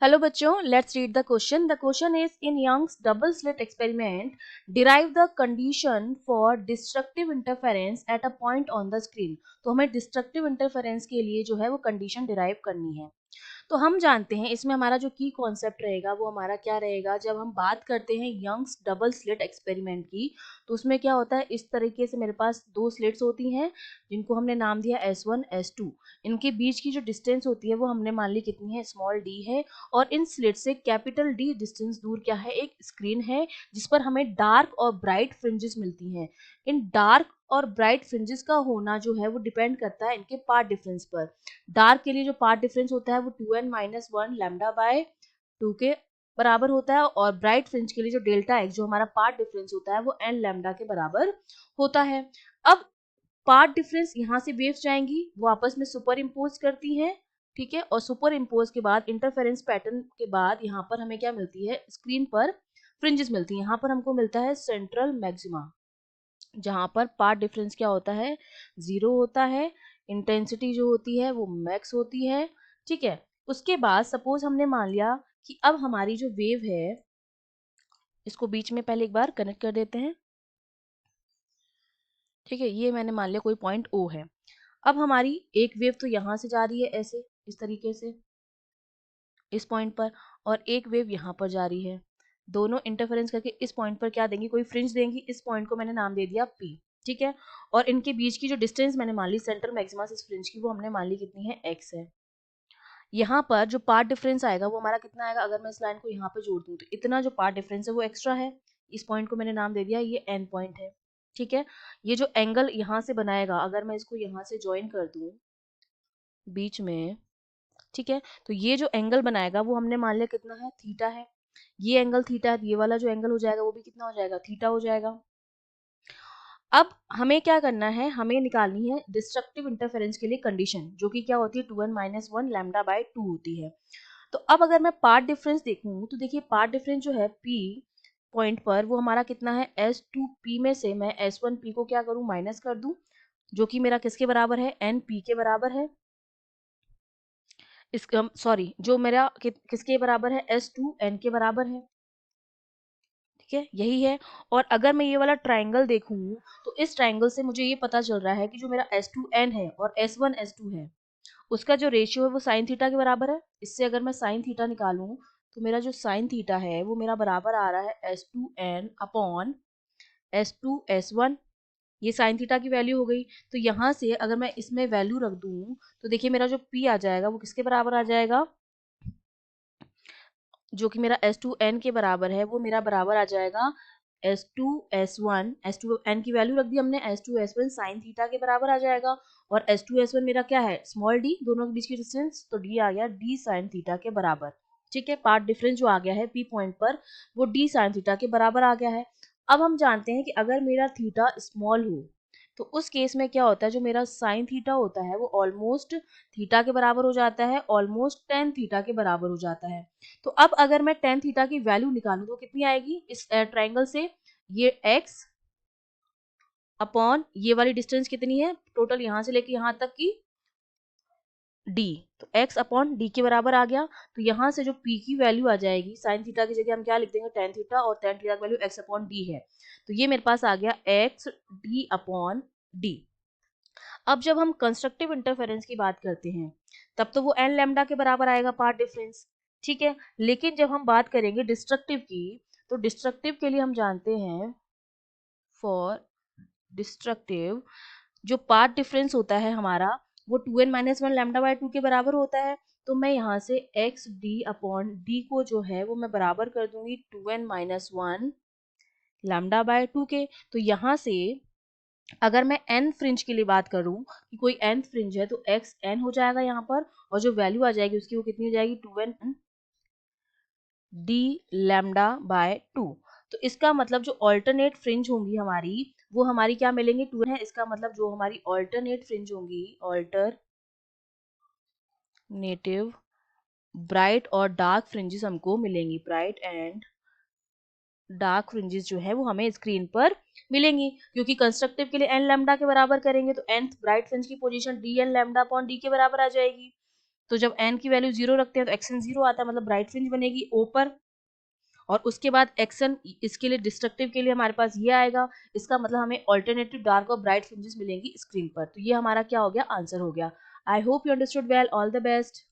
Hello बच्चों, let's read the question. The question is in Young's double slit experiment, derive the condition for destructive interference at a point on the screen. तो हमें destructive interference के लिए जो है वो condition derive करनी है. तो हम जानते हैं इसमें हमारा जो की कॉन्सेप्ट रहेगा वो हमारा क्या रहेगा. जब हम बात करते हैं यंग्स डबल स्लिट एक्सपेरिमेंट की, तो उसमें क्या होता है, इस तरीके से मेरे पास दो स्लिट्स होती हैं जिनको हमने नाम दिया S1 S2. इनके बीच की जो डिस्टेंस होती है वो हमने मान ली कितनी है, स्मॉल d है. और इन स्लिट से कैपिटल D डिस्टेंस दूर क्या है, एक स्क्रीन है जिस पर हमें डार्क और ब्राइट फ्रिंजेस मिलती हैं. इन डार्क और ब्राइट फ्रिंजेस का होना जो है वो डिपेंड करता है इनके पाथ डिफरेंस पर. डार्क के लिए जो पाथ डिफरेंस होता है वो 2n-1 लैम्डा बाय 2 के बराबर होता है, और ब्राइट फ्रिंज के लिए जो डेल्टा एक्स जो हमारा पाथ डिफरेंस होता है वो n लैम्डा के बराबर होता है. अब पाथ डिफरेंस यहाँ से वेव्स जाएंगी, वो आपस में सुपर इम्पोज करती हैं, ठीक है. और सुपर इम्पोज के बाद इंटरफेरेंस पैटर्न के बाद यहाँ पर हमें क्या मिलती है, स्क्रीन पर फ्रिंजेस मिलती हैं. यहाँ पर हमको मिलता है सेंट्रल मैक्सिमा, जहां पर पाथ डिफरेंस क्या होता है, 0 होता है. इंटेंसिटी जो होती है वो मैक्स होती है, ठीक है. उसके बाद सपोज हमने मान लिया कि अब हमारी जो वेव है, इसको बीच में पहले एक बार कनेक्ट कर देते हैं, ठीक है. ये मैंने मान लिया कोई पॉइंट O है. अब हमारी एक वेव तो यहाँ से जा रही है ऐसे, इस तरीके से इस पॉइंट पर, और एक वेव यहाँ पर जा रही है. दोनों इंटरफेरेंस करके इस पॉइंट पर क्या देंगी, कोई फ्रिंज देंगी. इस पॉइंट को मैंने नाम दे दिया P, ठीक है. और इनके बीच की जो डिस्टेंस मैंने मान ली सेंट्रल मैक्सिमा से इस फ्रिंज की, वो हमने मान ली कितनी है, x है. यहाँ पर जो पार्ट डिफरेंस आएगा वो हमारा कितना आएगा, अगर मैं इस लाइन को यहाँ पे जोड़ दूँ तो इतना जो पार्ट डिफरेंस है वो एक्स्ट्रा है. इस पॉइंट को मैंने नाम दे दिया ये n पॉइंट है, ठीक है. ये जो एंगल यहाँ से बनाएगा, अगर मैं इसको यहाँ से ज्वाइन कर दूँ बीच में, ठीक है, तो ये जो एंगल बनाएगा वो हमने मान लिया कितना है, थीटा है. ये एंगल थीटा है, ये वाला जो एंगल हो जाएगा वो भी कितना हो जाएगा, थीटा हो जाएगा. अब हमें क्या करना है, हमें निकालनी है डिस्ट्रक्टिव इंटरफेरेंस के लिए कंडीशन, जो कि क्या होती है 2n-1 लैम्डा बाय 2 होती है. तो अब अगर मैं पार्ट डिफरेंस देखूं तो देखिए पार्ट डिफरेंस जो है P पॉइंट पर वो हमारा कितना है, S2P में से मैं S1P को क्या करूं, माइनस कर दूं, जो कि मेरा किसके बराबर है, NP के बराबर है. इस सॉरी, जो मेरा किसके बराबर है, S2N के बराबर है, ठीक है, यही है. और अगर मैं ये वाला ट्राइंगल देखूं तो इस ट्राइंगल से मुझे ये पता चल रहा है कि जो मेरा S2N है और S1 S2 है, उसका जो रेशियो है वो साइन थीटा के बराबर है. इससे अगर मैं साइन थीटा निकालूं तो मेरा जो साइन थीटा है वो मेरा बराबर आ रहा है S2N अपॉन S2S1. ये साइन थीटा की वैल्यू हो गई. तो यहाँ से अगर मैं इसमें वैल्यू रख दूं तो देखिए मेरा जो P आ जाएगा वो किसके बराबर आ जाएगा, जो कि मेरा S2N के बराबर है, वो मेरा बराबर आ जाएगा S2S1. S2N की वैल्यू रख दी हमने, S2S1 साइन थीटा के बराबर आ जाएगा. और S2S1 मेरा क्या है, स्मॉल d, दोनों के बीच की डिस्टेंस, तो d आ गया d साइन थीटा के बराबर, ठीक है. पार्ट डिफरेंस जो आ गया है P पॉइंट पर वो d साइन थीटा के बराबर आ गया है. अब हम जानते हैं कि अगर मेरा थीटा स्मॉल हो तो उस केस में क्या होता है, जो मेरा साइन थीटा होता है वो ऑलमोस्ट थीटा के बराबर हो जाता है, ऑलमोस्ट टेन थीटा के बराबर हो जाता है. तो अब अगर मैं टेन थीटा की वैल्यू निकालूं तो कितनी आएगी इस ट्राइंगल से, ये x अपॉन ये वाली डिस्टेंस कितनी है टोटल यहाँ से लेके यहाँ तक की d, तो x अपॉन d के बराबर आ गया. तो यहाँ से जो p की वैल्यू आ जाएगी, साइन थीटा की जगह हम क्या लिख देंगे, टेन थीटा, और टेन थीटा की वैल्यू x अपॉन d है. तो ये मेरे पास आ गया x d अपॉन d. अब जब हम कंस्ट्रक्टिव इंटरफेरेंस की बात करते हैं तब तो वो एन लैम्डा के बराबर आएगा पार्ट डिफरेंस, ठीक है. लेकिन जब हम बात करेंगे डिस्ट्रक्टिव की, तो डिस्ट्रक्टिव के लिए हम जानते हैं, फॉर डिस्ट्रक्टिव जो पार्ट डिफरेंस होता है हमारा वो 2n-1 लैम्डा बाय 2 के बराबर होता है. तो मैं यहाँ से एक्स डी अपॉन डी को जो है वो मैं बराबर कर दूंगी 2n-1 लैम्डा बाय 2 के. तो यहाँ से अगर मैं n फ्रिंज के लिए बात करूं कि कोई n फ्रिंज है तो x n हो जाएगा यहाँ पर, और जो वैल्यू आ जाएगी उसकी वो कितनी हो जाएगी, 2n d लैम्डा बाय 2. तो इसका मतलब जो ऑल्टरनेट फ्रिंज होंगी हमारी वो हमारी क्या मिलेंगी, 2 है. इसका मतलब जो हमारी ऑल्टरनेट फ्रिंज होंगी, ऑल्टरनेटिव ब्राइट और डार्क फ्रिंजेस हमको मिलेंगी, ब्राइट एंड डार्क फ्रिंजेस जो है वो हमें स्क्रीन पर मिलेंगी. क्योंकि कंस्ट्रक्टिव के लिए एन लैम्डा के बराबर करेंगे तो nth ब्राइट फ्रिंज की position D N lambda upon D के बराबर आ जाएगी. तो जब n की वैल्यू 0 रखते हैं तो एक्सन 0 आता है, मतलब ब्राइट फ्रिंज बनेगी O पर, और उसके बाद एक्सन इसके लिए डिस्ट्रक्टिव के लिए हमारे पास ये आएगा, इसका मतलब हमें ऑल्टरनेटिव डार्क और ब्राइट फ्रिंजेस मिलेंगी स्क्रीन पर। तो ये हमारा क्या हो गया, आंसर हो गया। I hope you understood well, all the best.